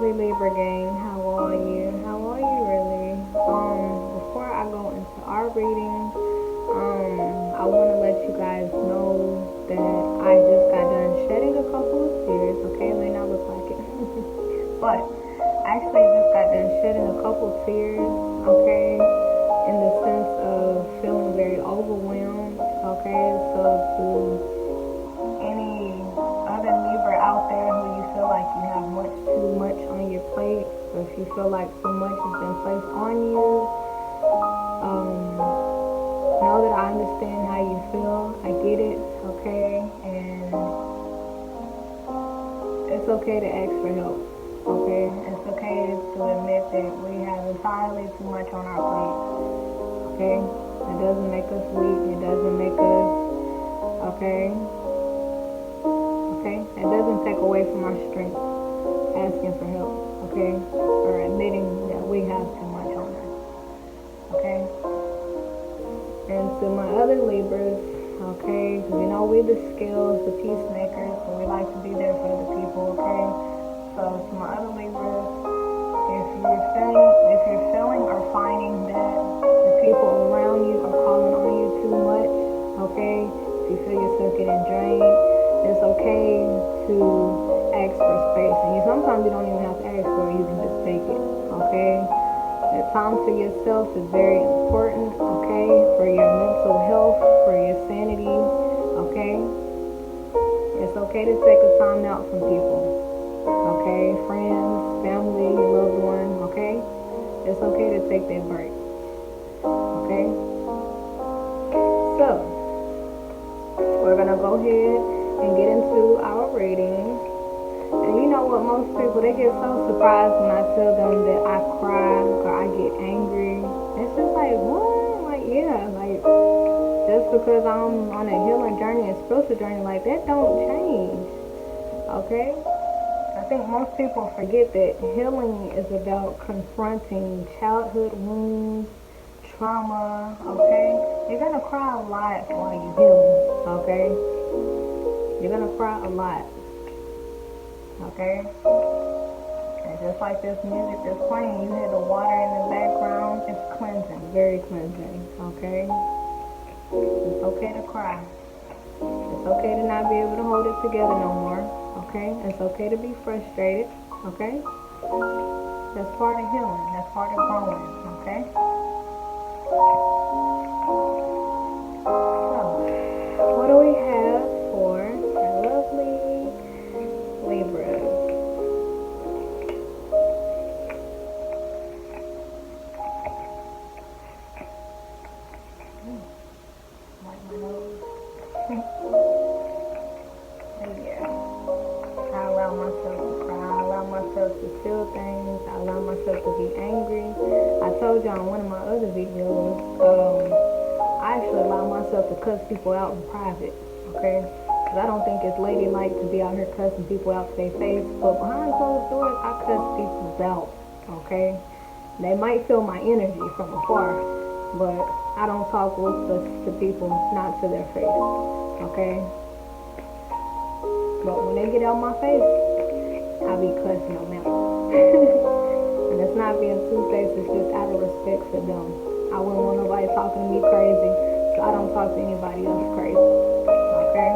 lovely Libra gang. How are you? How are you really? Before I go into our reading, I want to let you guys know that I just got done shedding a couple of tears. Okay, it may not look like it, but I actually just got done shedding a couple of tears. Okay, in the sense of feeling very overwhelmed. Okay, so to any other Libra out there who you feel like you have too much on your plate, or if you feel like too much has been placed on you, know that I understand how you feel. I get it, okay? And it's okay to ask for help, okay? It's okay to admit that we have entirely too much on our plate, okay? It doesn't make us weak. It doesn't make us, okay? Okay? It doesn't take away from our strength asking for help, okay? Or admitting that we have too much on us, okay? And to my other Libras, okay, because you know we're the scales, the peacemakers, so we like to be there for other people, okay? So to my other Libras, if you're feeling or finding that the people around you are calling on you too much, okay? If you feel yourself getting drained, it's okay to ask for space. And sometimes you don't even have to ask for it, you can just take it, okay? That time to yourself is very important, okay? For your mental health, for your sanity, okay? It's okay to take a time out from people, okay? Friends, family, loved one, okay? It's okay to take that break, okay? So, we're going to go ahead and get into our reading. And you know what, most people, they get so surprised when I tell them that I cry or I get angry. It's just like, what? Like, yeah, like, just because I'm on a healing journey and spiritual journey, like, that don't change, okay? I think most people forget that healing is about confronting childhood wounds, trauma, okay? You're going to cry a lot while you're healing, okay? You're going to cry a lot. Okay? And just like this music that's playing, you hear the water in the background. It's cleansing, very cleansing, okay? It's okay to cry. It's okay to not be able to hold it together no more, okay? It's okay to be frustrated, okay? That's part of healing. That's part of growing, okay? So, what do we have for our lovely Libra? Wipe my nose. Yeah. I allow myself to cry. I allow myself to feel things. I allow myself to be angry. I told y'all in one of my other videos, I actually allow myself to cuss people out in private, okay? Because I don't think it's ladylike to be out here cussing people out to their face, but behind closed doors, I cuss people out, okay? They might feel my energy from afar, but I don't talk ruthless to people, not to their face, okay? But when they get out my face, I be cussing them out. And it's not being two-faced, it's just out of respect for them. I wouldn't want nobody talking to me crazy, so I don't talk to anybody else crazy, okay?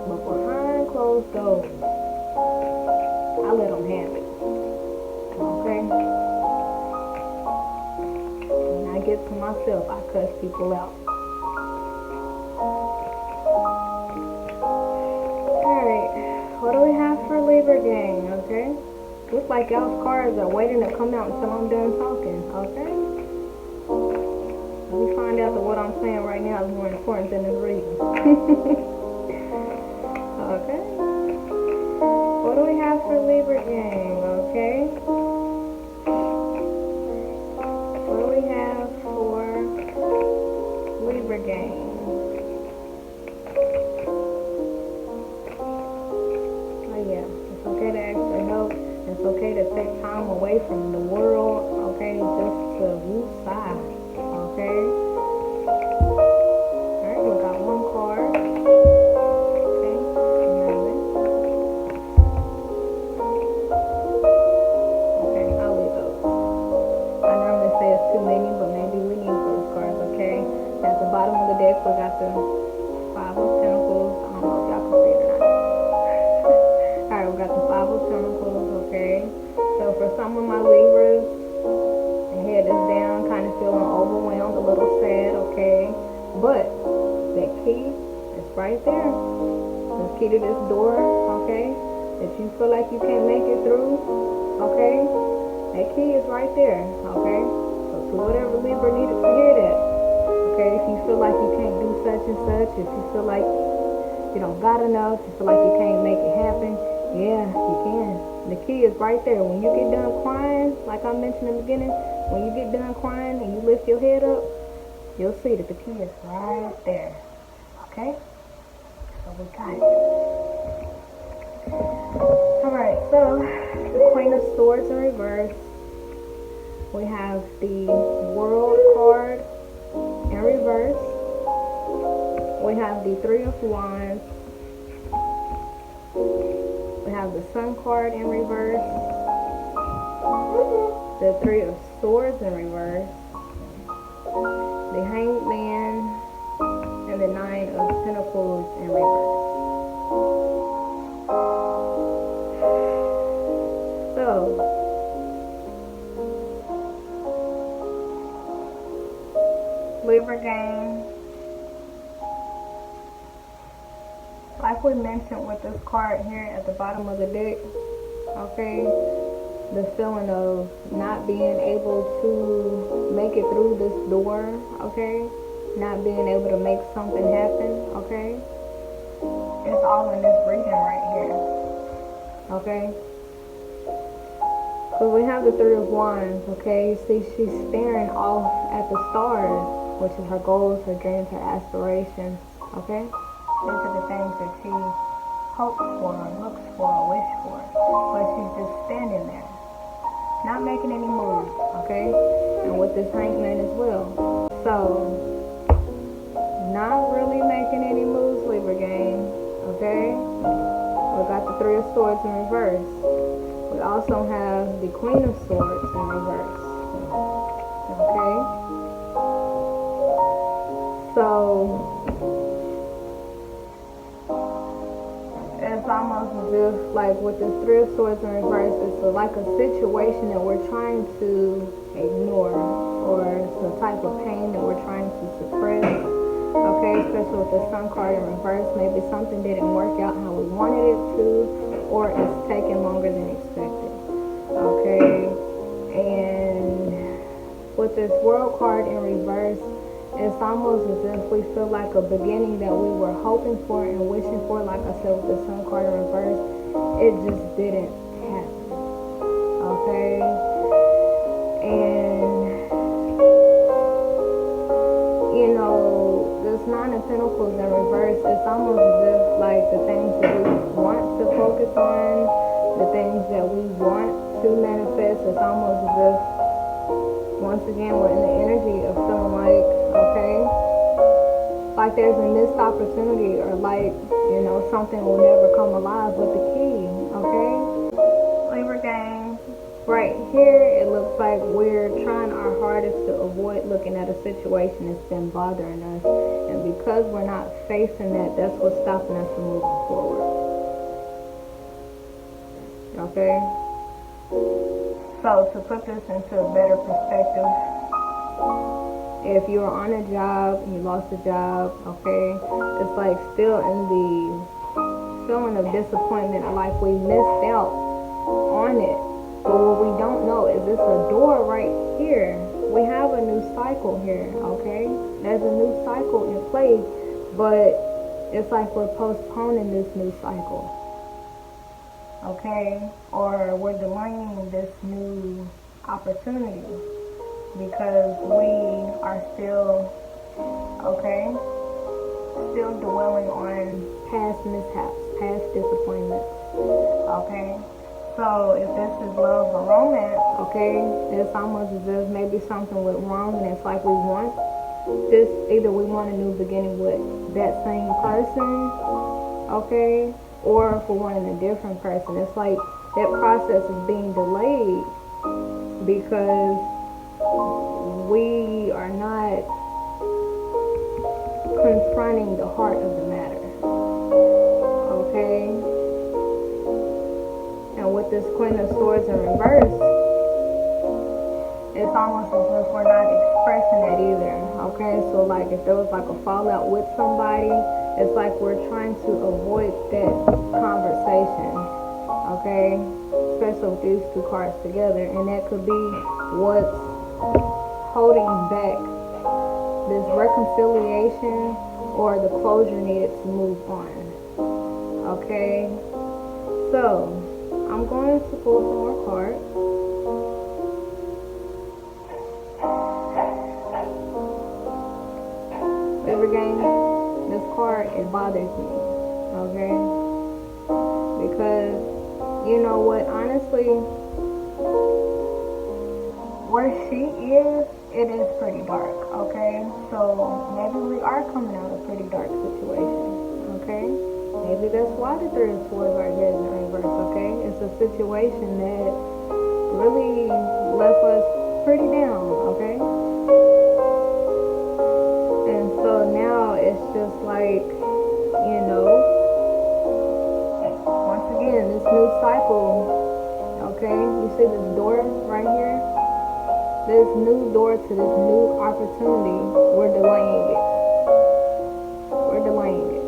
But behind closed doors, I let them have it, okay? When I get to myself, I cuss people out. Alright, what do we have for Libra gang, okay? Looks like y'all's cards are waiting to come out until I'm done talking, okay? Let me find out that what I'm saying right now is more important than this reading. Okay. What do we have for Libra gang, okay? What do we have for Libra gang? Oh yeah, it's okay to ask for help. It's okay to take time away from the world, okay, just to woosah, okay? Alright, we got one card. Okay, another. we got the Five of Pentacles. I don't know if y'all can see it or not. Alright, we got the Five of Pentacles, okay? So for some of my Libras, the head is down, kind of feeling overwhelmed, a little sad, okay? But that key is right there. The key to this door, okay? That you feel like you can't make it through, okay? That key is right there, okay? So to whatever Libra needed to hear that, okay? If you feel like you can't do such and such, if you feel like you don't got enough, you feel like you can't make it happen, yeah, you can. The key is right there. When you get done crying, like I mentioned in the beginning, when you get done crying and you lift your head up, you'll see that the key is right there, okay? So we got it. Alright, so the Queen of Swords in reverse. We have the World card in reverse. We have the Three of Wands. We have the Sun card in reverse. The Three of Swords in reverse. The Hanged Man. And the Nine of Pentacles in reverse. So, Libra gang, like we mentioned with this card here at the bottom of the deck, okay, the feeling of not being able to make it through this door, okay, not being able to make something happen, okay, it's all in this reading right here, okay. So we have the Three of Wands, okay? See, she's staring off at the stars, which is her goals, her dreams, her aspirations, okay? These are the things that she hopes for, looks for, wishes for. But she's just standing there, not making any moves, okay? And with this Hanged Man as well. So, not really making any moves, Libra gang, okay? We got the Three of Swords in reverse. We also have the Queen of Swords in reverse. Okay? So, it's almost as if, like, with this Three of Swords in reverse, it's like a situation that we're trying to ignore, or it's a type of pain that we're trying to suppress. Okay? Especially with the Sun card in reverse. Maybe something didn't work out how we wanted it to, or it's taking longer than expected, okay? And with this World card in reverse, it's almost as if we feel like a beginning that we were hoping for and wishing for, like I said with the Sun card in reverse, it just didn't happen, okay? And, you know, this Nine of Pentacles in reverse, it's almost as if, like, the things that we want to focus on, the things that we want to manifest, it's almost as if, once again, we're in the energy of feeling like, okay, like there's a missed opportunity, or like, you know, something will never come alive with the key, okay? Libra gang, right here, it looks like we're trying our hardest to avoid looking at a situation that's been bothering us. And because we're not facing that, that's what's stopping us from moving forward. Okay? So, to put this into a better perspective, if you're on a job and you lost a job, okay, it's like still in the feeling of disappointment, like we missed out on it. But what we don't know is this a door right here. We have a new cycle here, okay? There's a new cycle in place, but it's like we're postponing this new cycle, okay? Or we're delaying this new opportunity because we are still, okay, still dwelling on past mishaps, past disappointments, okay? So if this is love or romance, okay, it's almost as if maybe something went wrong, and it's like we want this, either we want a new beginning with that same person, okay, or if we're wanting a different person. It's like that process is being delayed because we are not confronting the heart of the matter. Okay? And with this Queen of Swords in reverse, it's almost as if we're not expressing it either. Okay? So like if there was like a fallout with somebody, it's like we're trying to avoid that conversation. Okay? Especially with these two cards together. And that could be what's holding back this reconciliation or the closure needed to move on. Okay? So, I'm going to pull some more cards. Libra gang, this card, it bothers me. Okay? Because, you know what, honestly, where she is, it is pretty dark, okay? So maybe we are coming out of a pretty dark situation, okay? Maybe that's why the Three of Swords right here is in reverse, okay? It's a situation that really left us pretty down, okay? And so now it's just like, you know, once again, this new cycle, okay? You see this door right here? This new door to this new opportunity, we're delaying it. We're delaying it.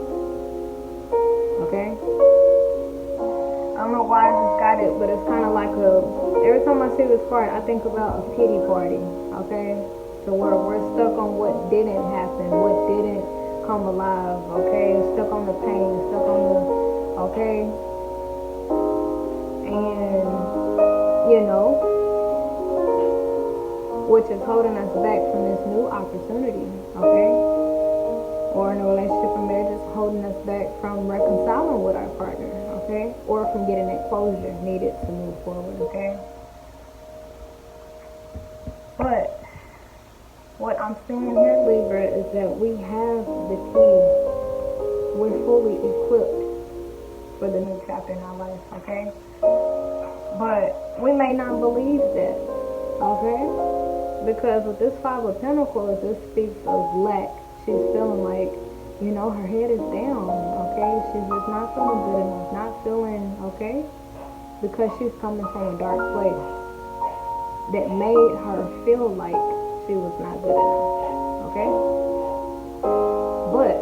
Okay? I don't know why I just got it, but it's kind of like every time I see this card, I think about a pity party. Okay? So we're stuck on what didn't happen, what didn't come alive. Okay? Stuck on the pain, stuck on the, okay? And, you know, which is holding us back from this new opportunity, okay? Or in a relationship or marriage, it's holding us back from reconciling with our partner, okay? Or from getting that closure needed to move forward, okay? But what I'm seeing here, Libra, is that we have the key. We're fully equipped for the new chapter in our life, okay? But we may not believe that, okay? Because with this Five of Pentacles, this speaks of lack. She's feeling like, you know, her head is down, okay? She's just not feeling good enough, not feeling, okay? Because she's coming from a dark place that made her feel like she was not good enough, okay? But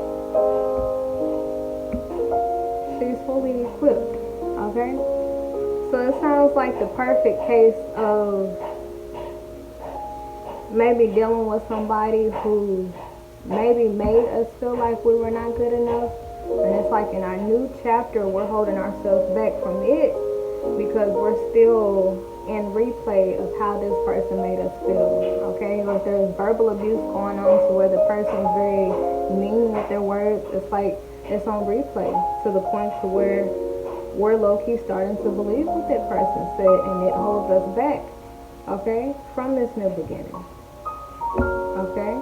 she's fully equipped, okay? So it sounds like the perfect case of maybe dealing with somebody who maybe made us feel like we were not good enough, and it's like in our new chapter we're holding ourselves back from it because we're still in replay of how this person made us feel, okay? Or if there's verbal abuse going on to where the person's very mean with their words, it's like it's on replay to the point to where we're low-key starting to believe what that person said, and it holds us back, okay, from this new beginning. Okay?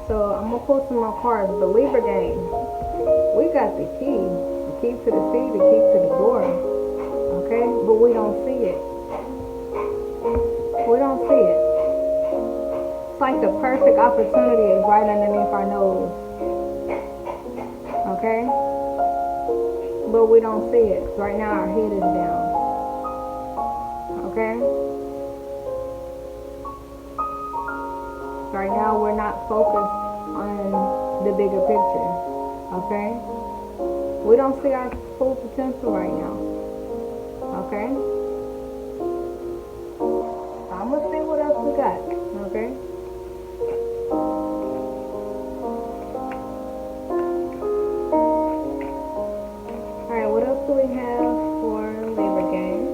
So I'm gonna pull some more cards. The Libra gang, we got the key to the city, the key to the door. Okay? But we don't see it. We don't see it. It's like the perfect opportunity is right underneath our nose. Okay? But we don't see it. Right now our head is down. Okay? Right now we're not focused on the bigger picture. Okay? We don't see our full potential right now. Okay? I'm gonna see what else we got. Okay? Alright, what else do we have for Libra gang?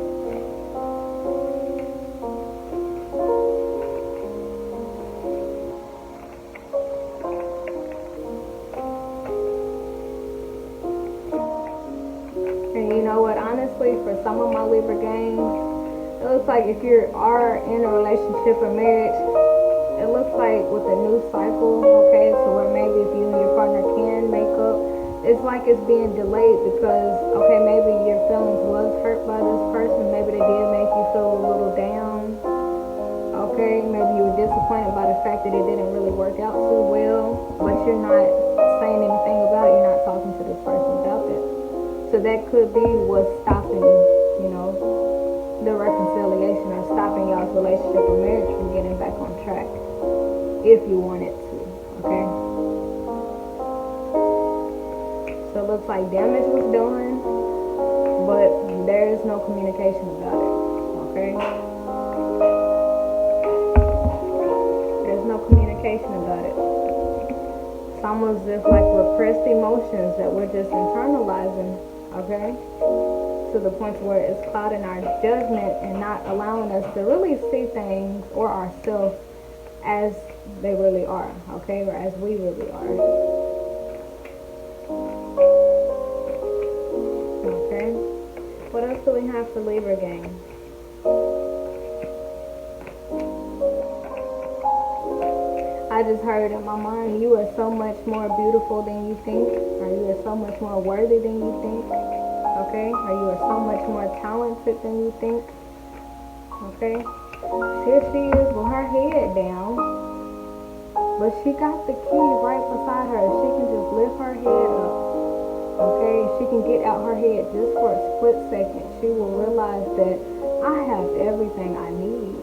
For some of my Libra gangs, it looks like if you are in a relationship or marriage, it looks like with a new cycle, okay, so where maybe if you and your partner can make up, it's like it's being delayed because, okay, maybe your feelings was hurt by this person, maybe they did make you feel a little down, okay, maybe you were disappointed that it didn't really work out too well, but you're not saying anything about it. You're not talking to this person about that. So that could be what's stopping, the reconciliation, or stopping y'all's relationship or marriage from getting back on track, if you want it to, okay? So it looks like damage was done, but there is no communication about it, okay? There's no communication about it. It's almost just like repressed emotions that we're just internalizing, okay? To the point where it's clouding our judgment and not allowing us to really see things or ourselves as they really are, okay? Or as we really are. Okay? What else do we have for Libra gang? I just heard in my mind, you are so much more beautiful than you think, or you are so much more worthy than you think, okay? Or you are so much more talented than you think, okay? Here she is with her head down, but she got the keys right beside her. She can just lift her head up, okay? She can get out her head just for a split second. She will realize that I have everything I need.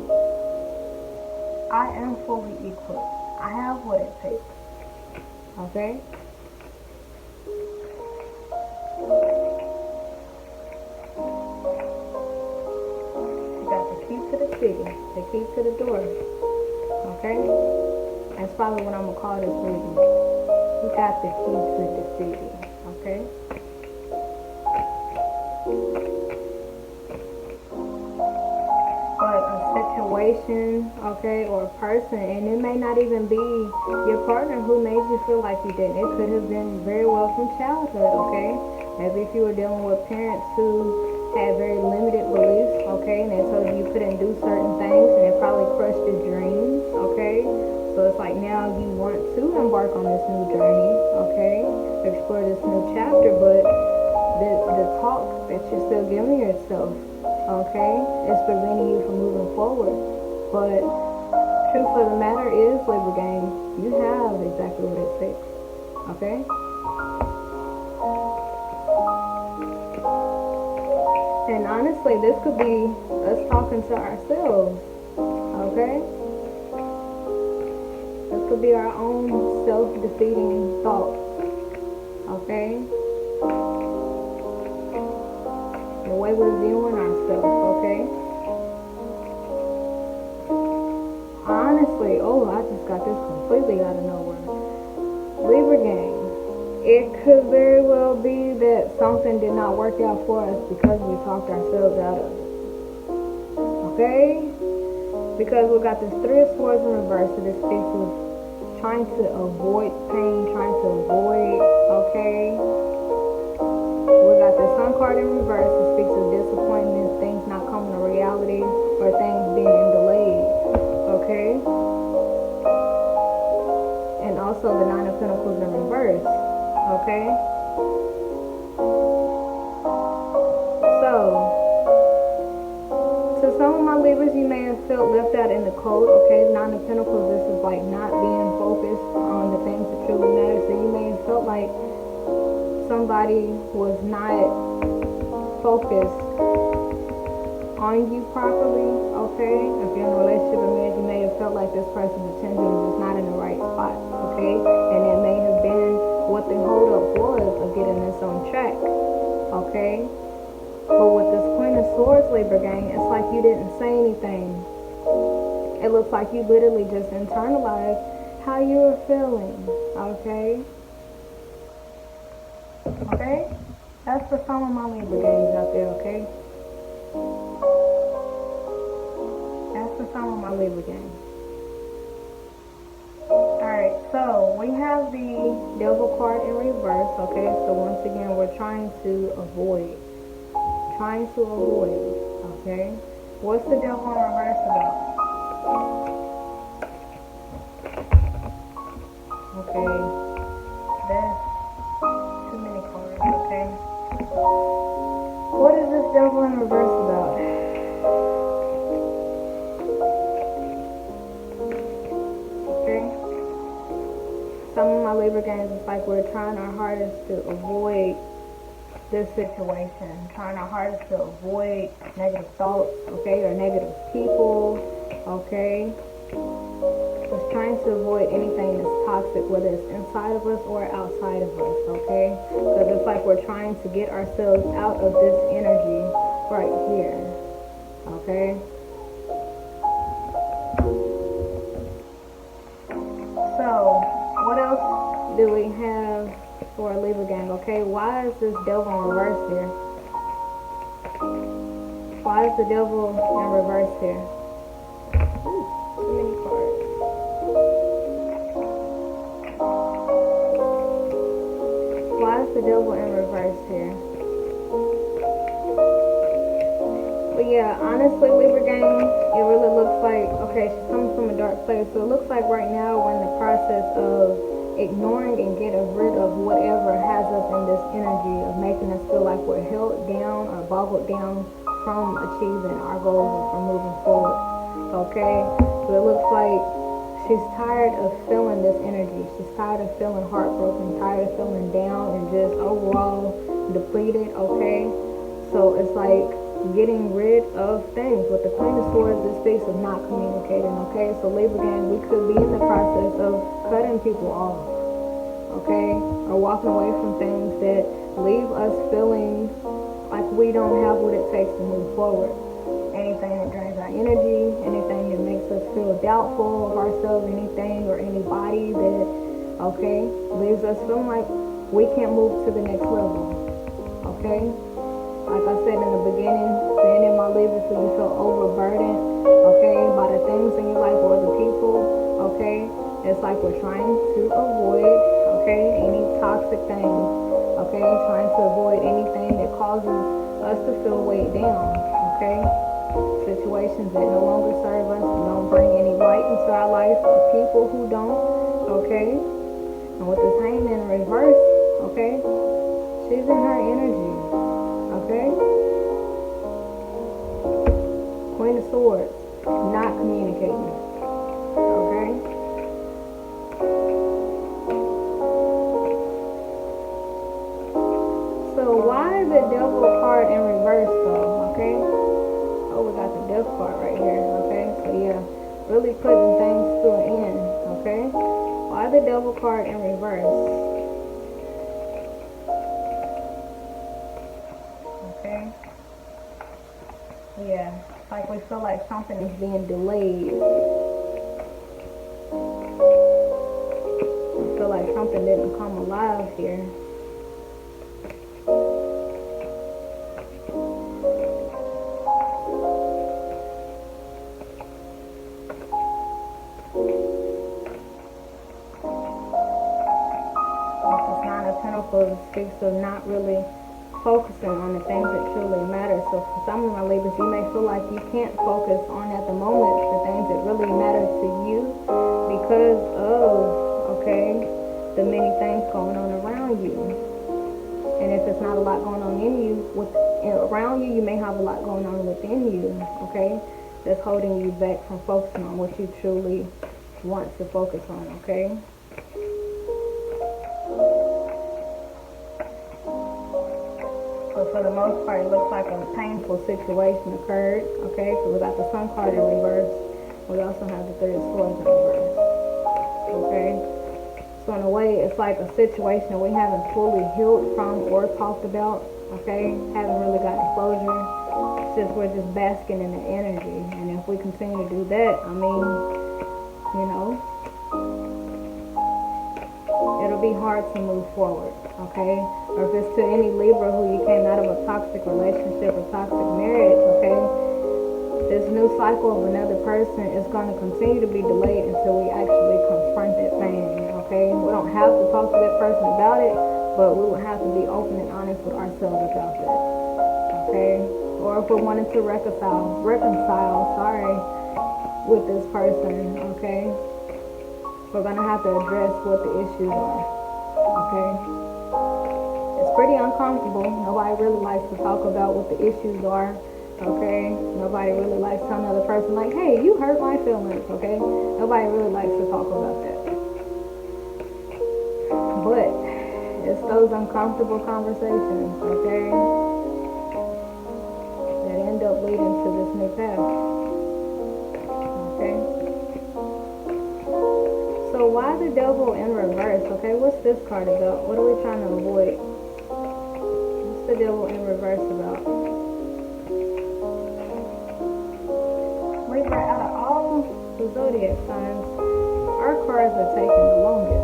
I am fully equipped. I have what it takes. Okay? You got the key to the city, the key to the door. Okay? That's probably what I'm going to call this reading. You got the key to the city. Okay? Situation, okay, or a person, and it may not even be your partner who made you feel like you didn't. It could have been very well from childhood, okay? Maybe if you were dealing with parents who had very limited beliefs, okay, and they told you couldn't do certain things, and it probably crushed your dreams, okay? So it's like now you want to embark on this new journey, okay, explore this new chapter, but the talk that you're still giving yourself, okay, it's preventing you from moving forward. But truth of the matter is, Libra gang, you have exactly what it takes, okay? And honestly, this could be us talking to ourselves, okay? This could be our own self-defeating thoughts, okay? The way we're viewing ourselves, okay? Honestly, I just got this completely out of nowhere. Libra gang, it could very well be that something did not work out for us because we talked ourselves out of it. Okay? Because we got this Three of Swords in reverse, so this speaks of trying to avoid pain, trying to avoid, okay? We got the Sun card in reverse. It speaks of disappointment, things not coming to reality, or things being delayed. Okay? And also the Nine of Pentacles in reverse. Okay? So, to some of my Libras, you may have felt left out in the cold. Okay? Nine of Pentacles, this is like not being focused on the things that truly matter. So you may have felt like somebody was not focused on you properly, okay? If you're in a relationship or marriage, you may have felt like this person's attention was just not in the right spot, okay? And it may have been what the holdup was of getting this on track, okay? But with this Queen of Swords, Libra gang, it's like you didn't say anything. It looks like you literally just internalized how you were feeling, okay? Okay? That's for some of my Libra gangs out there, okay? That's for some of my Libra gangs. Alright, so we have the Devil card in reverse, okay? So once again, we're trying to avoid. Okay? What's the Devil in reverse about? Okay. That's too many cards, okay? What is this Devil in reverse about? Okay? Some of my Libra games, it's like we're trying our hardest to avoid this situation, trying our hardest to avoid negative thoughts, okay, or negative people, okay. Just trying to avoid anything that's toxic, whether it's inside of us or outside of us, okay. Because it's like we're trying to get ourselves out of this energy right here, okay. So, what else do we have for a Libra gang? Okay, why is this devil in reverse here? Why is the devil in reverse here? Ooh, too many cards. Why is the devil in reverse here? But yeah, honestly, Libra gang, it really looks like, okay, she's coming from a dark place. So it looks like right now we're in the process of ignoring and getting rid of whatever has us in this energy of making us feel like we're held down or boggled down from achieving our goals or from moving forward. Okay? So it looks like she's tired of feeling this energy. She's tired of feeling heartbroken, tired of feeling down and just overall depleted. Okay? So it's like getting rid of things. With the Queen of Swords, this speaks of not communicating, okay? So Libra gang, we could be in the process of cutting people off, okay? Or walking away from things that leave us feeling like we don't have what it takes to move forward. Anything that drains our energy, anything that makes us feel doubtful of ourselves, anything or anybody that, okay, leaves us feeling like we can't move to the next level, okay? Like I said in the beginning, saying in my Libra, so you feel overburdened, okay, by the things in your life or the people, okay. It's like we're trying to avoid, okay, any toxic things, okay, trying to avoid anything that causes us to feel weighed down, okay. Situations that no longer serve us, don't bring any light into our life, or people who don't, okay. And with this Hangman in reverse, okay, she's in her energy. Okay? Queen of Swords, not communicating. Okay? So why is the devil card in reverse though? Okay? Oh, we got the death card right here. Okay? So yeah, really putting things to an end. Okay? Why the devil card in reverse? Okay? Yeah, it's like we feel like something is being delayed. I feel like something didn't come alive here. This Nine of Pentacles speaks of not really focusing on the things that truly matter. So for some of my Libras, you may feel like you can't focus on at the moment the things that really matter to you because of, okay, the many things going on around you. And if there's not a lot going on in you, around you, you may have a lot going on within you, okay, that's holding you back from focusing on what you truly want to focus on, okay. For the most part, it looks like a painful situation occurred, okay? So we got the Sun card in reverse. We also have the Three of Swords in reverse, okay? So in a way, it's like a situation we haven't fully healed from or talked about, okay? Haven't really gotten closure. It's just we're just basking in the energy. And if we continue to do that, I mean, you know, it'll be hard to move forward, okay? Or if it's to any Libra who you came out of a toxic relationship or toxic marriage, okay? This new cycle of another person is going to continue to be delayed until we actually confront that thing, okay? We don't have to talk to that person about it, but we will have to be open and honest with ourselves about that, okay? Or if we're wanting to reconcile, with this person, okay? We're going to have to address what the issues are, okay? It's pretty uncomfortable. Nobody really likes to talk about what the issues are, okay? Nobody really likes telling another person, like, hey, you hurt my feelings, okay? Nobody really likes to talk about that. But it's those uncomfortable conversations, okay, that end up leading to this new path. Okay. So why the devil in reverse? Okay, what's this card about? What are we trying to avoid? What's the devil in reverse about? Libra, out of all the zodiac signs, our cards are taking the longest.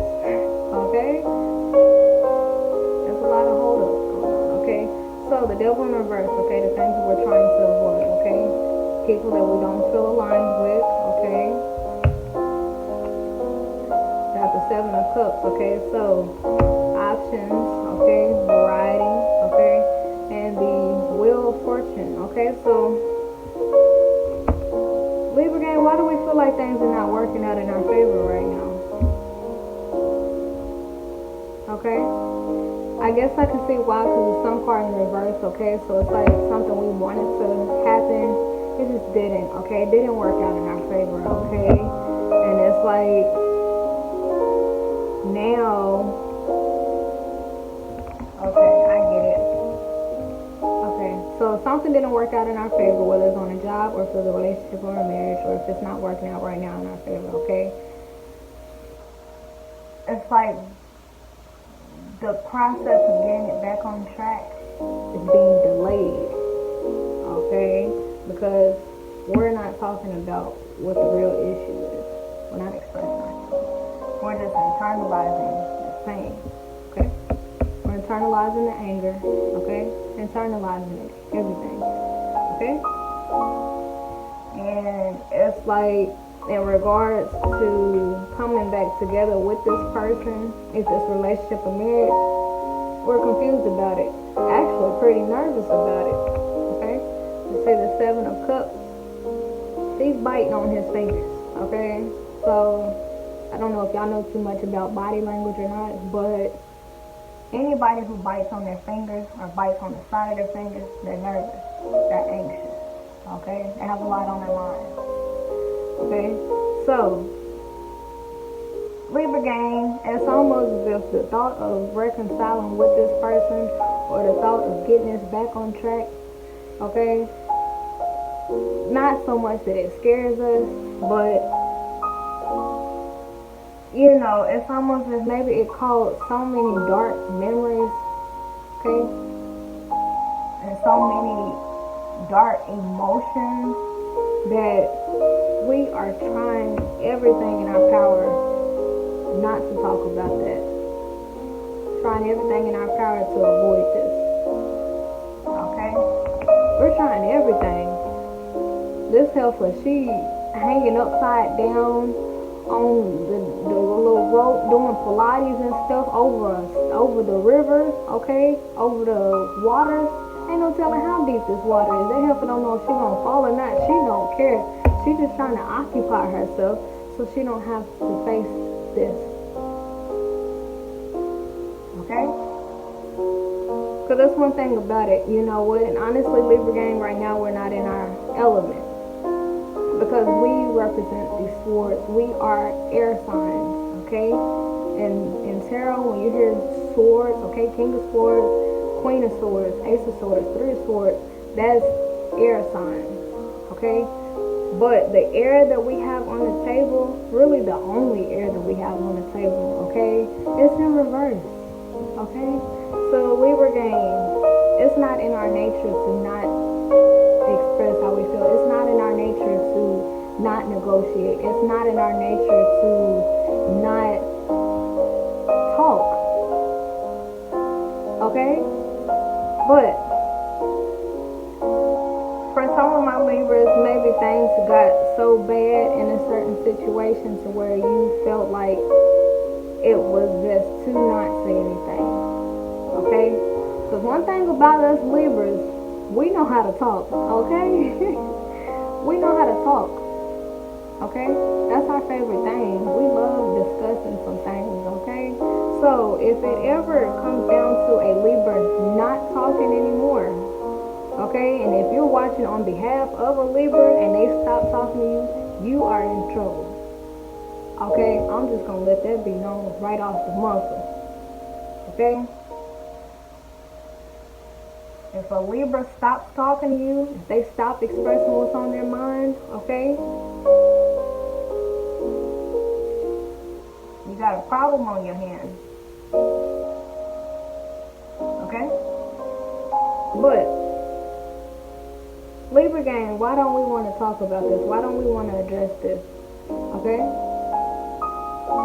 Okay? There's a lot of holdups going on, okay? So the devil in reverse, okay, the things that we're trying to avoid, okay? People that we don't feel aligned with, okay? Got the Seven of Cups, okay? So options, okay, variety, okay, and the Wheel of Fortune, okay? So Libra gang, why do we feel like things are not working out in our favor right now? Okay? I guess I can see why, because it's some card in reverse, okay? So it's like something we wanted to happen, it just didn't, okay? It didn't work out in our favor, okay? And it's like, now, okay, I get it. Okay, so if something didn't work out in our favor, whether it's on a job or if it's a relationship or a marriage, or if it's not working out right now in our favor, okay? It's like the process of getting it back on track is being delayed, okay? Because we're not talking about what the real issue is. We're not expressing ourselves. We're just internalizing the pain, okay? We're internalizing the anger, okay? Internalizing it, everything, okay? And it's like, in regards to coming back together with this person, if this relationship or marriage, we're confused about it. Actually, pretty nervous about it, okay? You see the Seven of Cups, he's biting on his fingers, okay? So, I don't know if y'all know too much about body language or not, but anybody who bites on their fingers or bites on the side of their fingers, they're nervous, they're anxious, okay? They have a lot on their mind, okay? So, Libra gang, it's almost as if the thought of reconciling with this person or the thought of getting this back on track, okay? Not so much that it scares us, but you know, it's almost as maybe it caused so many dark memories, okay? And so many dark emotions that we are trying everything in our power not to talk about that. Trying everything in our power to avoid this, okay? We're trying everything. This helper, she hanging upside down on the little rope doing Pilates and stuff over the river, okay, over the water. Ain't no telling how deep this water is. That helper don't know if she gonna fall or not. She don't care. She just trying to occupy herself so she don't have to face this, okay? Because that's one thing about it, you know what, and honestly, Libra gang, right now we're not in our element. Because we represent these swords. We are air signs, okay? And in tarot, when you hear swords, okay, King of Swords, Queen of Swords, Ace of Swords, Three of Swords, that's air signs, okay? But the air that we have on the table, really the only air that we have on the table, okay, it's in reverse, okay? So Libra gang, it's not in our nature to not express how we feel. It's not in our nature to not negotiate. It's not in our nature to not talk, okay? But for some of my Libras, maybe things got so bad in a certain situation to where you felt like it was best to not say anything, okay? Because one thing about us Libras, we know how to talk, okay? We know how to talk, okay? That's our favorite thing. We love discussing some things, okay? So if it ever comes down to a Libra not talking anymore, okay? And if you're watching on behalf of a Libra and they stop talking to you, you are in trouble, okay? I'm just going to let that be known right off the muscle, okay? If a Libra stops talking to you, if they stop expressing what's on their mind, okay, you got a problem on your hands, okay? But Libra gang, why don't we want to talk about this? Why don't we want to address this? Okay?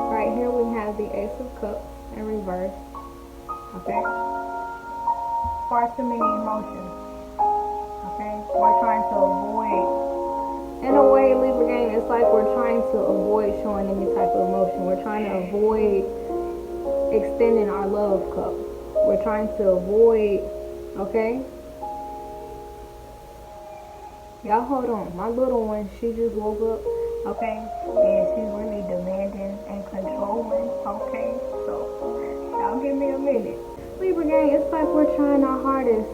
Right here we have the Ace of Cups in reverse. Okay? Far too many emotions. Okay? We're trying to avoid, in a way, Libra gang, it's like we're trying to avoid showing any type of emotion. We're trying to avoid extending our love cup. We're trying to avoid, okay? Y'all hold on. My little one, she just woke up, okay? And she's really demanding and controlling, okay? So, y'all give me a minute. Libra gang, it's like we're trying our hardest,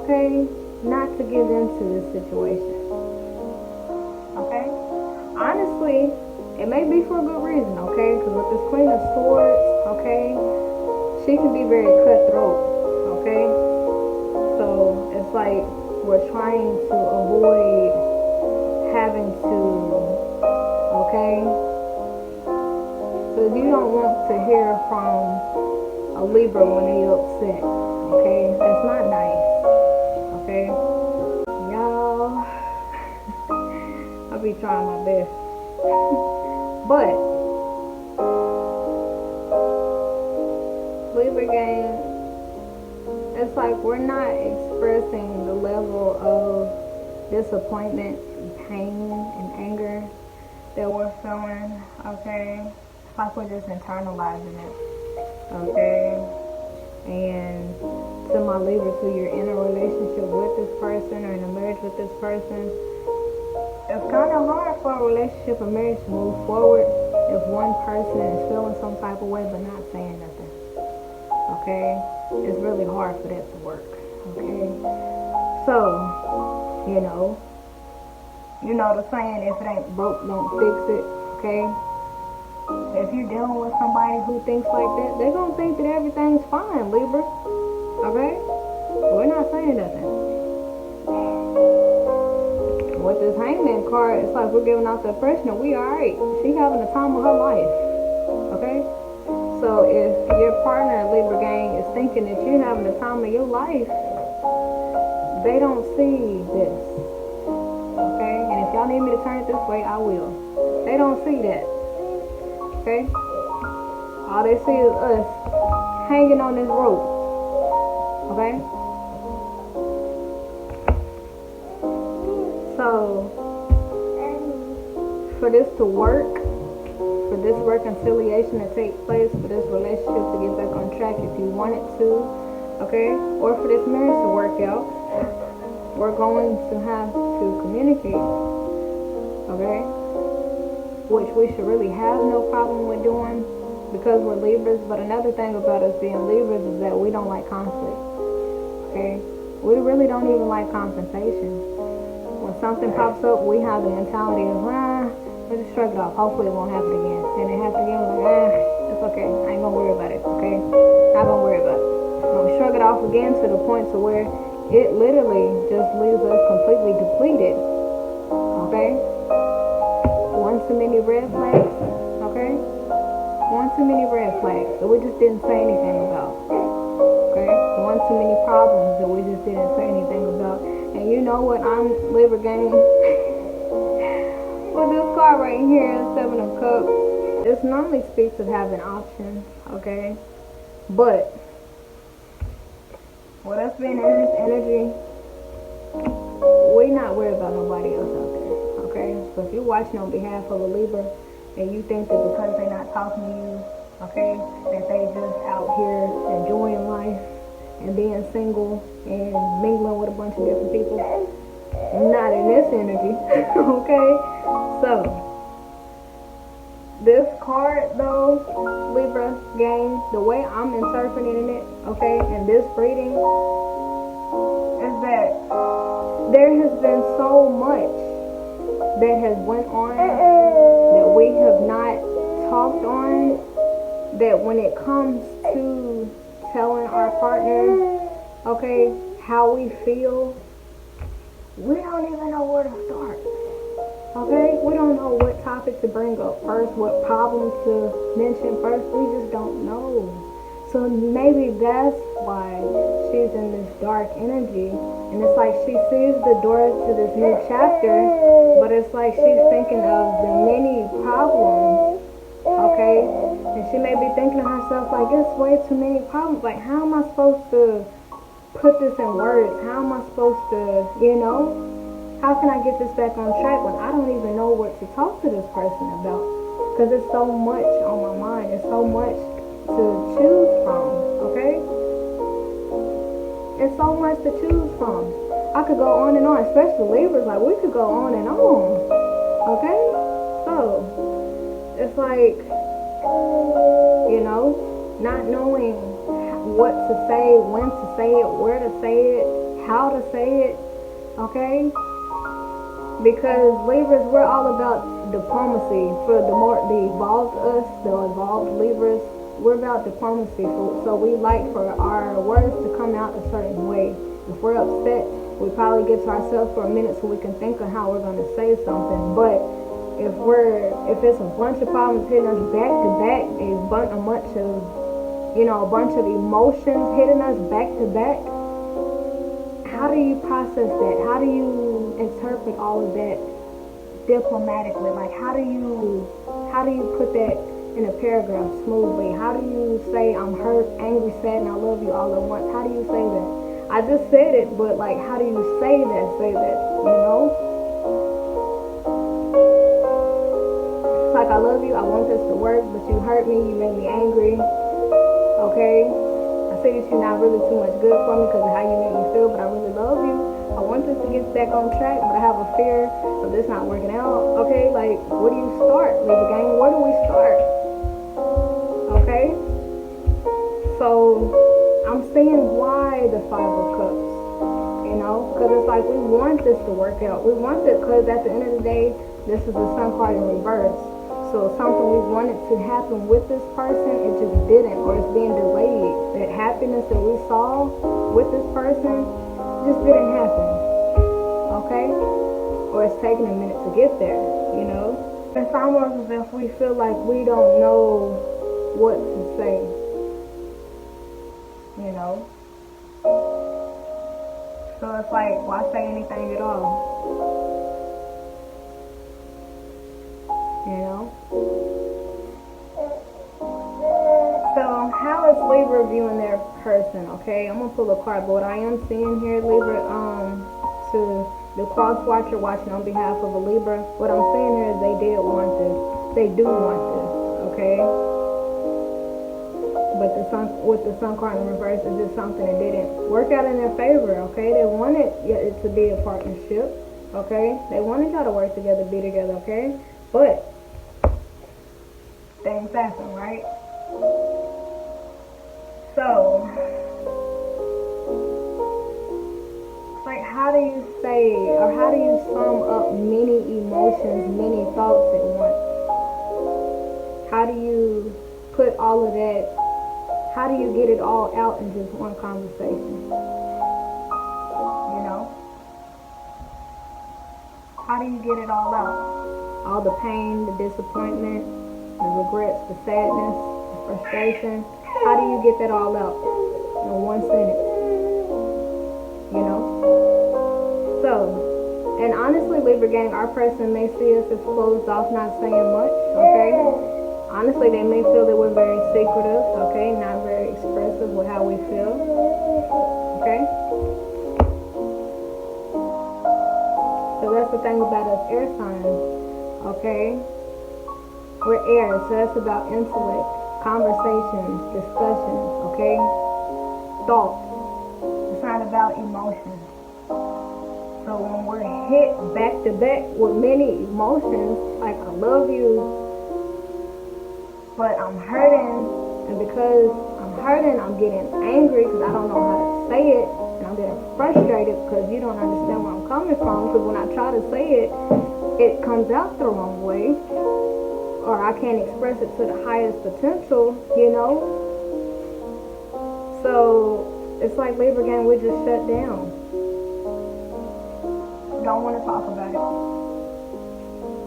okay? Not to give into this situation, okay? Honestly, it may be for a good reason, okay? Because with this Queen of Swords, okay, she can be very cutthroat, okay? So, it's like we're trying to avoid having to, okay? So you don't want to hear from a Libra when they upset, okay? That's not nice, okay? Y'all, I'll be trying my best. But, Libra gang, it's like we're not expressing the level of disappointment and pain and anger that we're feeling, okay? It's like we're just internalizing it, okay? And to my Libra, who you're in a relationship with this person or in a marriage with this person, it's kind of hard for a relationship or marriage to move forward if one person is feeling some type of way but not saying nothing, okay? It's really hard for that to work, okay? So, you know the saying, if it ain't broke, don't fix it, okay? If you're dealing with somebody who thinks like that, they're going to think that everything's fine, Libra, okay? We're not saying nothing. With this Hangman card, it's like we're giving off the impression that we alright. She having the time of her life, okay? So if your partner, Libra gang, is thinking that you're having the time of your life, they don't see this, okay? And if y'all need me to turn it this way, I will. They don't see that, okay? All they see is us hanging on this rope, okay? So, for this to work, for this reconciliation to take place, for this relationship to get back on track if you want it to, okay, or for this marriage to work out, we're going to have to communicate, okay, which we should really have no problem with doing because we're Libras. But another thing about us being Libras is that we don't like conflict, okay? We really don't even like confrontation. When something pops up, we have the mentality of, let's just shrug it off. Hopefully it won't happen again. Then it happens again, we're like, it's okay. I ain't gonna worry about it, okay? Not gonna worry about it. And we shrug it off again to the point to where it literally just leaves us completely depleted, okay? One too many red flags, okay? One too many red flags that we just didn't say anything about, okay? One too many problems that we just didn't say anything about. And you know what, I'm Libra gang. With this card right here, Seven of Cups, this normally speaks of having options, okay? But with us being in this energy, we're not worried about nobody else out there, okay? So if you're watching on behalf of a Libra and you think that because they're not talking to you, okay, that they just out here enjoying life and being single and mingling with a bunch of different people, not in this energy, okay? So, this card though, Libra gang, the way I'm interpreting it, okay, in this reading, is that there has been so much that has went on that we have not talked on, that when it comes to telling our partner, okay, how we feel, we don't even know where to start. Okay, we don't know what topic to bring up first, what problem to mention first. We just don't know. So maybe that's why she's in this dark energy. And it's like she sees the door to this new chapter, but it's like she's thinking of the many problems. Okay, and she may be thinking to herself like, it's way too many problems. Like, how am I supposed to put this in words? How am I supposed to, how can I get this back on track when I don't even know what to talk to this person about? Because it's so much on my mind. It's so much to choose from, okay? It's so much to choose from. I could go on and on, especially Libras. Like, we could go on and on, okay? So, it's like, not knowing what to say, when to say it, where to say it, how to say it, okay? Because Libras, we're all about diplomacy. For the evolved us, the evolved Libras, we're about diplomacy. So we like for our words to come out a certain way. If we're upset, we probably get to ourselves for a minute so we can think of how we're going to say something. But if it's a bunch of problems hitting us back to back, a bunch of emotions hitting us back to back, how do you process that? How do you interpret all of that diplomatically? Like, how do you put that in a paragraph smoothly? How do you say I'm hurt, angry, sad, and I love you all at once? How do you say that? I just said it, but like, how do you say that? It's like, I love you, I want this to work, but you hurt me, you made me angry. Okay? I say that you're not really too much good for me because of how you make me feel, but I really love you. I want this to get back on track, but I have a fear of this not working out. Okay? Like, where do you start, Libra gang? Where do we start? Okay? So, I'm seeing why the Five of Cups. Because it's like we want this to work out. We want it because at the end of the day, this is the Sun card in reverse. So something we wanted to happen with this person, it just didn't, or it's being delayed. That happiness that we saw with this person just didn't happen, okay? Or it's taking a minute to get there, It's almost as if we feel like we don't know what to say, So it's like, why say anything at all? So how is Libra viewing their person? Okay, I'm gonna pull a card, but what I am seeing here, Libra, to the cross watcher watching on behalf of a Libra, what I'm seeing here is they do want this, okay? But with the Sun card in reverse, is just something that didn't work out in their favor, okay? They wanted it to be a partnership, okay? They wanted y'all to work together, be together, okay? But things happen, right? So, it's like, how do you say, or how do you sum up many emotions, many thoughts at once? How do you put all of that, how do you get it all out in just one conversation? How do you get it all out? All the pain, the disappointment, the regrets, the sadness, the frustration. How do you get that all out in one sentence? So, and honestly, Libra gang, our person may see us as closed off, not saying much, okay? Honestly, they may feel that we're very secretive, okay? Not very expressive with how we feel, okay? So that's the thing about us air signs, okay? We're air, so that's about intellect, conversations, discussions, okay? Thoughts. It's not about emotions. So when we're hit back to back with many emotions, like I love you, but I'm hurting, and because I'm hurting, I'm getting angry because I don't know how to say it, and I'm getting frustrated because you don't understand where I'm coming from, because when I try to say it, it comes out the wrong way. or I can't express it to the highest potential, you know? So it's like Libra gang, we just shut down. Don't want to talk about it.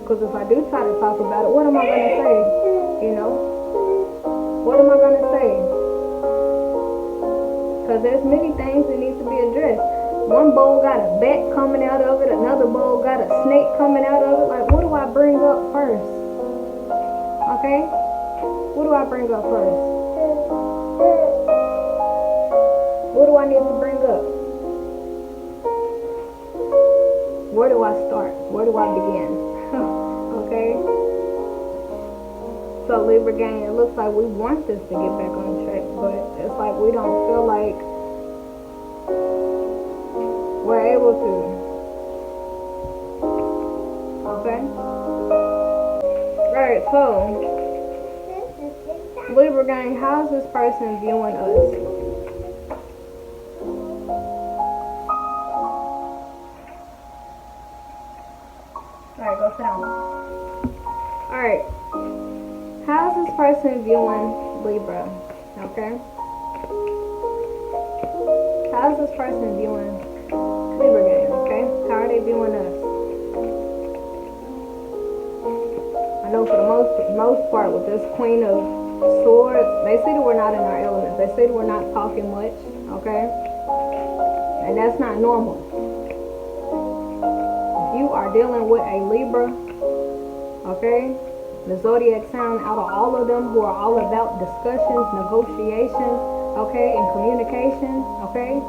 Because if I do try to talk about it, what am I going to say? You know? What am I going to say? Because there's many things that need to be addressed. One bowl got a bat coming out of it. Another bowl got a snake coming out of it. Like, what do I bring up first? Okay? What do I bring up first? What do I need to bring up? Where do I start? Where do I begin? Okay? So Libra gang, it looks like we want this to get back on track, but it's like we don't feel like we're able to. Okay? Alright, so Libra gang, how's this person viewing us? Alright, go sit down. Alright. How's this person viewing Libra? Okay? How's this person viewing Libra gang? Okay? How are they viewing us? I know for the most part with this Queen of Swords, they see that we're not in our element. They see that we're not talking much. Okay? And that's not normal. You are dealing with a Libra, okay? The zodiac sign, out of all of them, who are all about discussions, negotiations, okay, and communication, okay?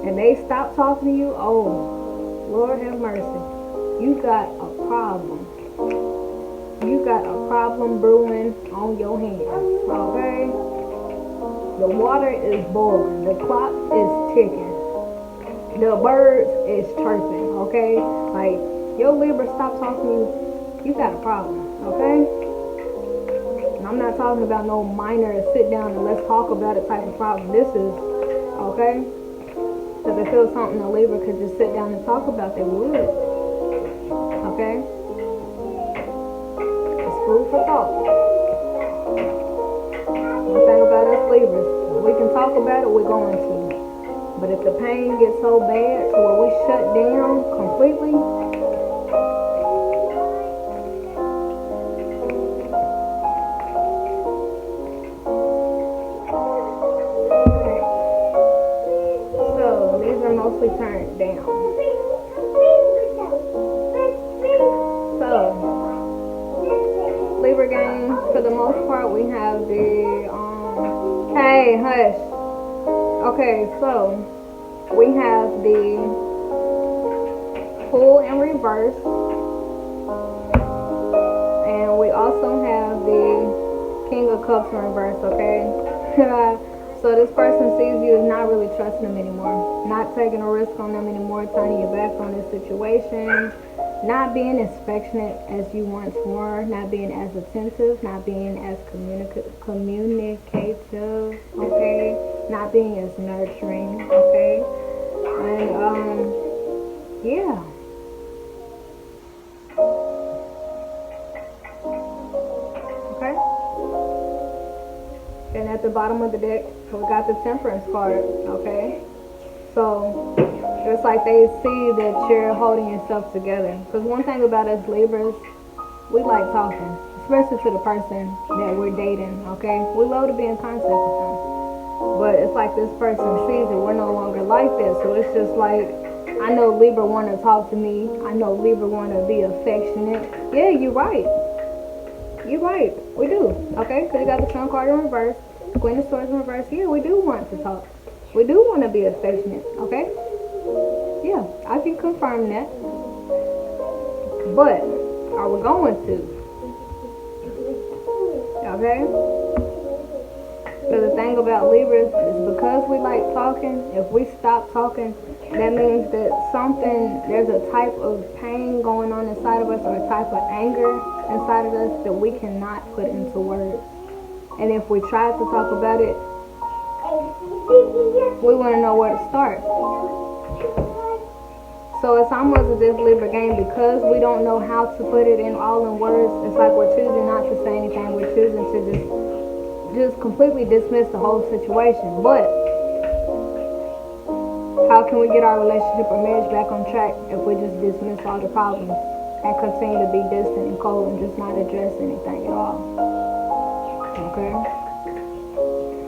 And they stop talking to you, oh, Lord have mercy. You got a problem. You got a problem brewing on your hands, okay? The water is boiling. The clock is ticking. The birds is chirping, okay? Like, yo, Libra, stop talking to you. You got a problem, okay? And I'm not talking about no minor sit down and let's talk about it type of problem. This is, okay? Because if it was something a Libra could just sit down and talk about, they would. Okay? It's food for thought. One thing about us Libras, if we can talk about it, we're going to. But if the pain gets so bad to where we shut down completely, so these are mostly turned down. So Libra gang, for the most part, we have the hey, hush. Okay, so we have the Fool in reverse, and we also have the King of Cups in reverse, okay? So this person sees you as not really trusting them anymore, not taking a risk on them anymore, turning your back on this situation, not being as affectionate as you once were, not being as attentive, not being as communicative, okay? Not being as nurturing, okay? And, yeah. Okay? And at the bottom of the deck, we got the Temperance card, okay? So, it's like they see that you're holding yourself together. Because one thing about us Libras, we like talking, especially to the person that we're dating, okay? We love to be in contact with them. But it's like this person sees that we're no longer like that. So it's just like, I know Libra want to talk to me. I know Libra want to be affectionate. Yeah, you're right. You're right. We do. Okay? Because you got the Sun card in reverse. Queen of Swords in reverse. Yeah, we do want to talk. We do want to be affectionate. Okay? Yeah, I can confirm that. But, are we going to? Okay? So the thing about Libras is because we like talking, if we stop talking, that means that there's a type of pain going on inside of us, or a type of anger inside of us that we cannot put into words. And if we try to talk about it, we want to know where to start. So it's almost as if Libra game, because we don't know how to put it in all in words, it's like we're choosing not to say anything. We're choosing to just completely dismiss the whole situation. But how can we get our relationship or marriage back on track if we just dismiss all the problems and continue to be distant and cold and just not address anything at all? Okay?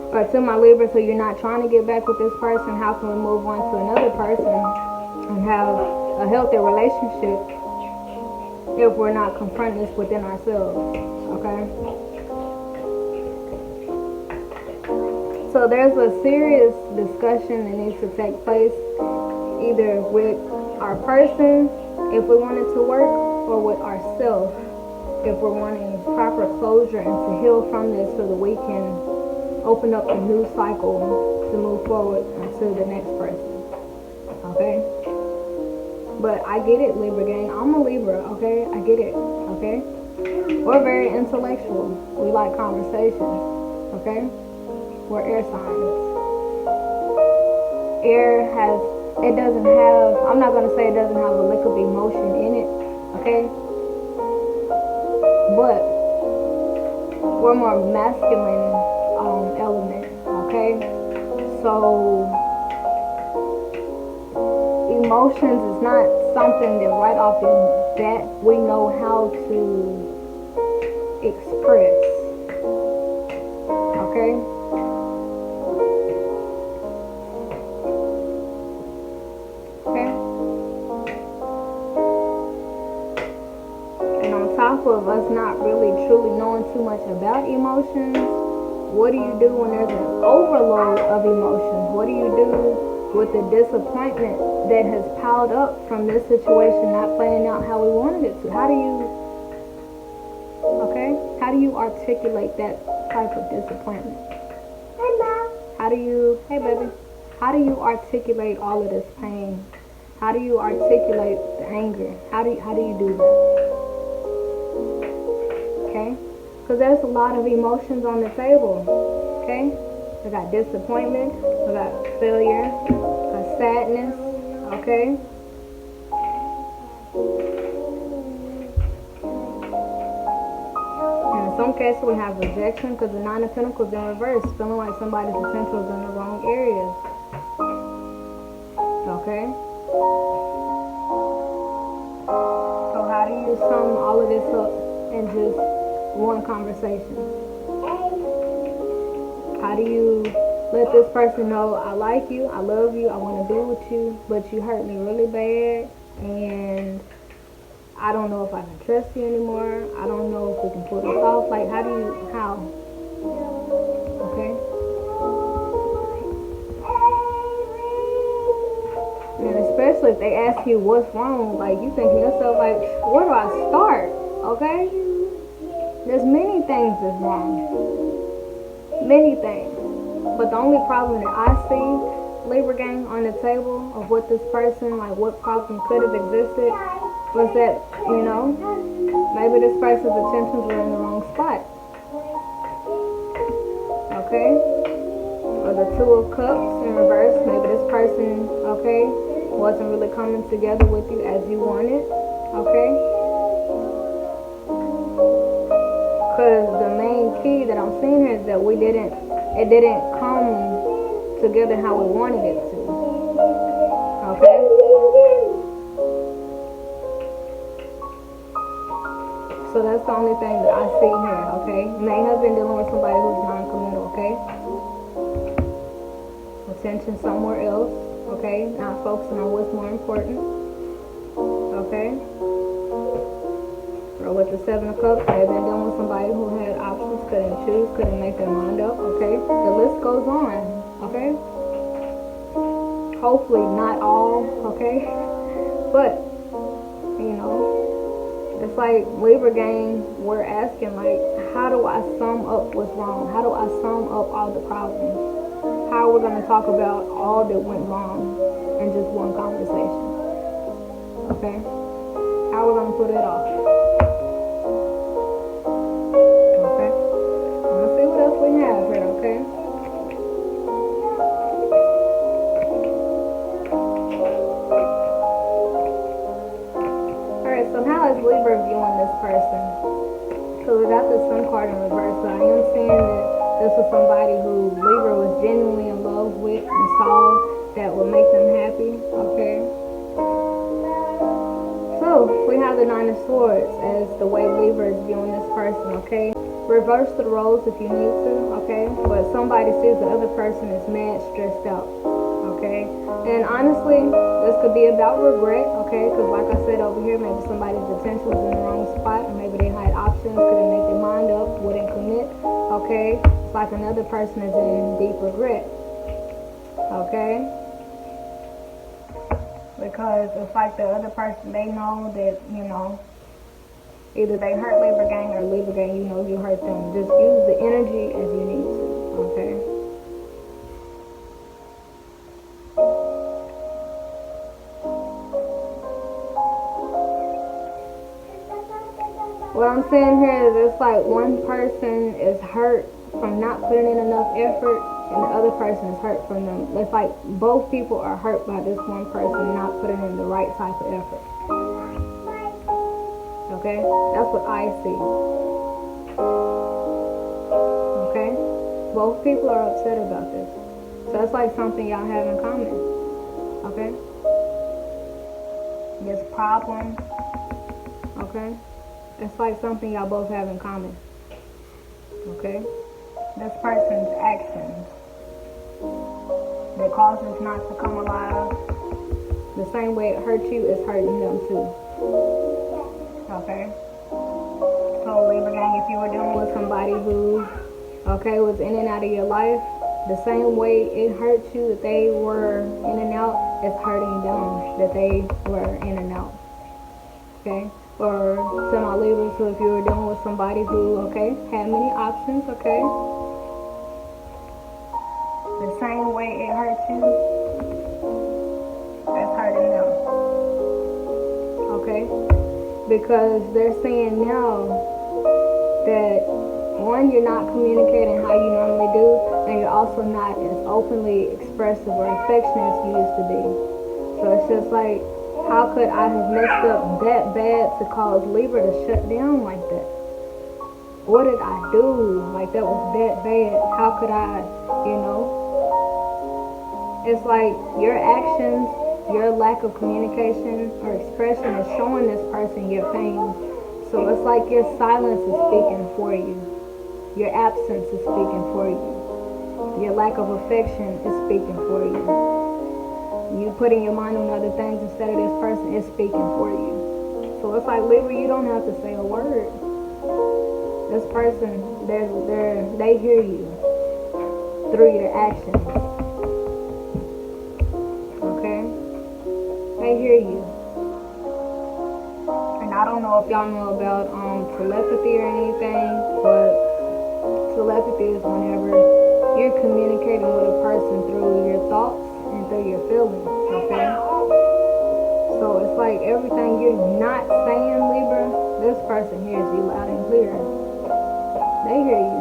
Or to my Libra, so you're not trying to get back with this person, how can we move on to another person and have a healthy relationship if we're not confronting this within ourselves? Okay? So there's a serious discussion that needs to take place either with our person if we want it to work, or with ourselves if we're wanting proper closure and to heal from this so that we can open up a new cycle to move forward to the next person. Okay? But I get it, Libra gang. I'm a Libra, okay? I get it, okay? We're very intellectual. We like conversations, okay? We're air signs. Air has, it doesn't have, I'm not going to say it doesn't have a lick of emotion in it, okay? But we're more masculine element, okay? So emotions is not something that right off the bat we know how to express, okay? Of us not really truly knowing too much about emotions, what do you do when there's an overload of emotions? What do you do with the disappointment that has piled up from this situation not playing out how we wanted it to? How do you articulate that type of disappointment? How do you, hey baby, how do you articulate all of this pain? How do you articulate the anger? How do you do that? Okay? Because there's a lot of emotions on the table. Okay? We got disappointment, we got failure, we got sadness. Okay? And in some cases we have rejection because the Nine of Pentacles in reverse, feeling like somebody's potential is in the wrong areas. Okay? So how do you sum all of this up in just one conversation? How do you let this person know, I like you, I love you, I want to be with you, but you hurt me really bad, and I don't know if I can trust you anymore. I don't know if we can pull this off. Like, how? Okay? And especially if they ask you what's wrong, like, you think to yourself, like, where do I start? Okay? There's many things that's wrong. Many things. But the only problem that I see, Libra gang, on the table of what this person, like what problem could have existed, was that, you know, maybe this person's attentions were in the wrong spot. Okay? Or the Two of Cups in reverse. Maybe this person, okay, wasn't really coming together with you as you wanted. Okay? Because the main key that I'm seeing here is that it didn't come together how we wanted it to. Okay? So that's the only thing that I see here, okay? You may have been dealing with somebody who's non-committal, okay? Attention somewhere else, okay? Not focusing on what's more important, okay? Or with the Seven of Cups, they've been dealing with somebody who had options, couldn't choose, couldn't make their mind up, okay? The list goes on, okay? Hopefully not all, okay? But, you know, it's like Libra gang, we're asking, like, how do I sum up what's wrong? How do I sum up all the problems? How are we going to talk about all that went wrong in just one conversation? Okay? How are we going to put it off? We have here, okay? card in reverse. So I am saying that this was somebody who Libra was genuinely in love with and saw that would make them happy. Okay. So we have the Nine of Swords as the way Libra is viewing this person. Okay. Reverse the roles if you need to. Okay. But somebody sees the other person is mad stressed out. Okay. And honestly, this could be about regret. Okay. Because like I said over here, maybe somebody's attention was in the wrong spot, or maybe they had options, couldn't make their mind up, wouldn't commit. Okay. It's like another person is in deep regret. Okay. Because it's like the other person, they know that, you know, either they hurt Libra gang, or Libra gang, you know, you hurt them. Just use the energy as you need to. Okay. What I'm saying here is it's like one person is hurt from not putting in enough effort, and the other person is hurt from them. It's like both people are hurt by this one person not putting in the right type of effort. Okay? That's what I see. Okay? Both people are upset about this. So that's like something y'all have in common. Okay? This problem. Okay? It's like something y'all both have in common. Okay? This person's actions that causes not to come alive, the same way it hurt you is hurting them too. Okay? So Libra gang, if you were dealing with somebody who, okay, was in and out of your life, the same way it hurt you that they were in and out, it's hurting them that they were in and out. Okay? Or semi-Libras, so if you were dealing with somebody who, okay, had many options, okay, the same way it hurts you, that's hurting them. Okay? Because they're saying now that, one, you're not communicating how you normally do, and you're also not as openly expressive or affectionate as you used to be. So it's just like, how could I have messed up that bad to cause Libra to shut down like that? What did I do? Like, that was that bad. How could I, you know? It's like your actions, your lack of communication or expression is showing this person your pain. So it's like your silence is speaking for you. Your absence is speaking for you. Your lack of affection is speaking for you. You putting your mind on other things instead of this person is speaking for you. So it's like, Libra, you don't have to say a word. This person, they hear you through your actions. Okay? They hear you. And I don't know if y'all know about telepathy or anything, but telepathy is whenever you're communicating with a person through your thoughts and through your feelings, okay? So it's like everything you're not saying, Libra, this person hears you loud and clear. They hear you.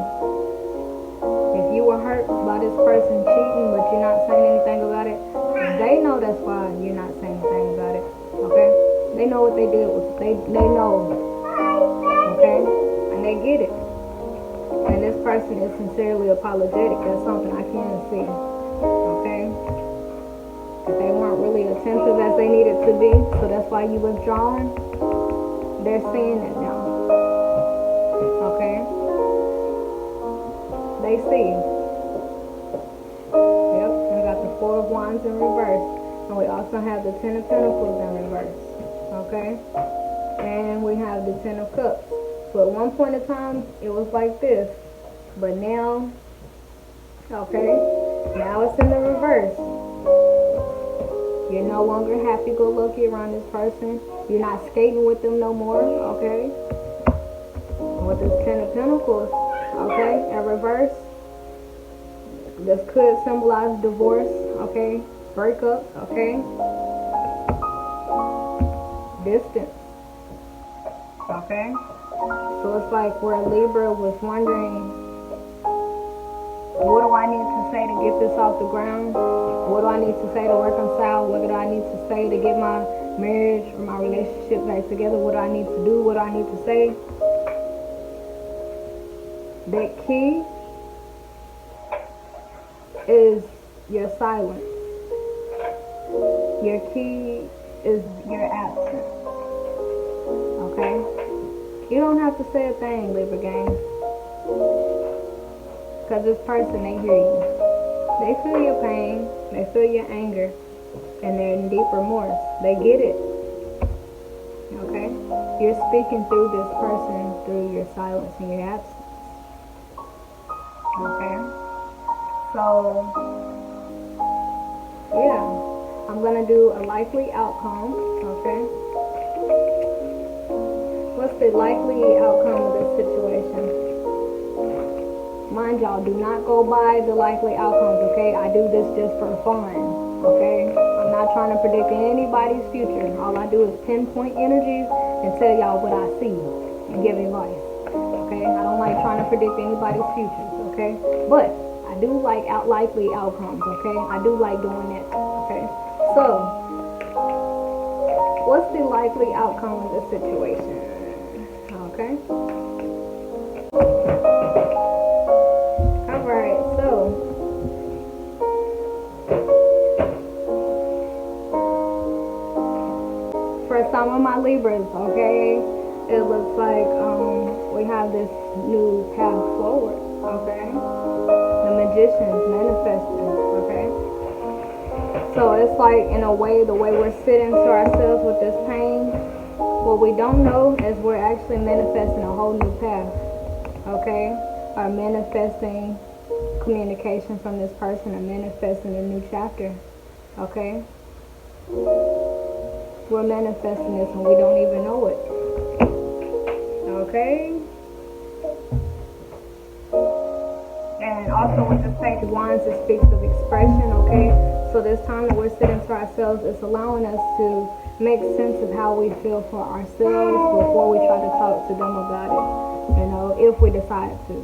If you were hurt by this person cheating, but you're not saying anything about it, they know that's why you're not saying anything about it, okay? They know what they did. They know, okay? And they get it. And this person is sincerely apologetic. That's something I can see, okay? That they weren't really attentive as they needed to be, so that's why you withdrawing. They're seeing it now, okay? They see. Yep, we got the Four of Wands in reverse, and we also have the Ten of Pentacles in reverse, okay? And we have the Ten of Cups. So at one point in time, it was like this, but now, okay, now it's in the reverse. You're no longer happy-go-lucky around this person. You're not skating with them no more, okay? With this Ten of Pentacles, okay, in reverse, this could symbolize divorce, okay? Breakup, okay? Distance, okay? So it's like where Libra was wondering, what do I need to say to get this off the ground? What do I need to say to reconcile? What do I need to say to get my marriage or my relationship back together? What do I need to do? What do I need to say? That key is your silence. Your key is your absence. Okay? You don't have to say a thing, Libra gang. Because this person, they hear you. They feel your pain. They feel your anger. And they're in deep remorse. They get it. Okay? You're speaking through this person through your silence and your absence. Okay? So, yeah. I'm going to do a likely outcome. Okay? What's the likely outcome of this situation? Mind y'all, do not go by the likely outcomes, okay? I do this just for fun, okay? I'm not trying to predict anybody's future. All I do is pinpoint energies and tell y'all what I see and give advice, okay? I don't like trying to predict anybody's futures, okay? But I do like likely outcomes, okay? I do like doing that, okay? So, what's the likely outcome of this situation, okay? For some of my Libras, okay, it looks like we have this new path forward, okay? The Magician's manifesting, okay? So it's like, in a way, the way we're sitting to ourselves with this pain, what we don't know is we're actually manifesting a whole new path, okay? Or manifesting communication from this person, or manifesting a new chapter, okay? We're manifesting this and we don't even know it. Okay? And also with the Page of Wands, it speaks of expression, okay? So this time that we're sitting to ourselves, it's allowing us to make sense of how we feel for ourselves before we try to talk to them about it, you know, if we decide to.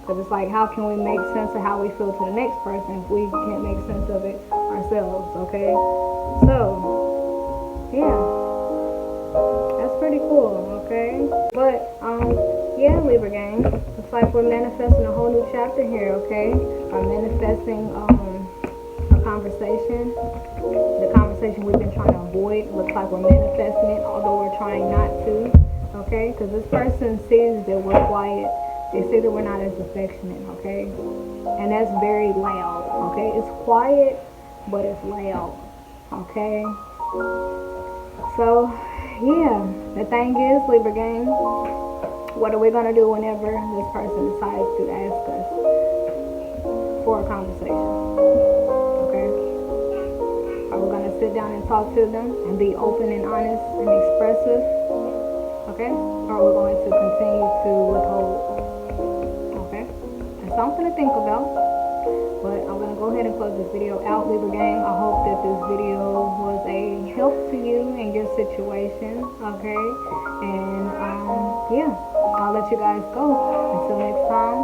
Because it's like, how can we make sense of how we feel to the next person if we can't make sense of it ourselves, okay? So, yeah, that's pretty cool, okay? But, yeah, Libra gang, it's like we're manifesting a whole new chapter here, okay? We're manifesting a conversation. The conversation we've been trying to avoid, looks like we're manifesting it, although we're trying not to, okay? Because this person sees that we're quiet. They see that we're not as affectionate, okay? And that's very loud, okay? It's quiet, but it's loud, okay? So, yeah, the thing is, Libra gang, what are we going to do whenever this person decides to ask us for a conversation? Okay? Are we going to sit down and talk to them and be open and honest and expressive? Okay? Or are we going to continue to withhold? Okay? That's something to think about. But I'm going to go ahead and close this video out, Libra gang. I hope that this video was a help to you in your situation, okay? And, yeah, I'll let you guys go. Until next time,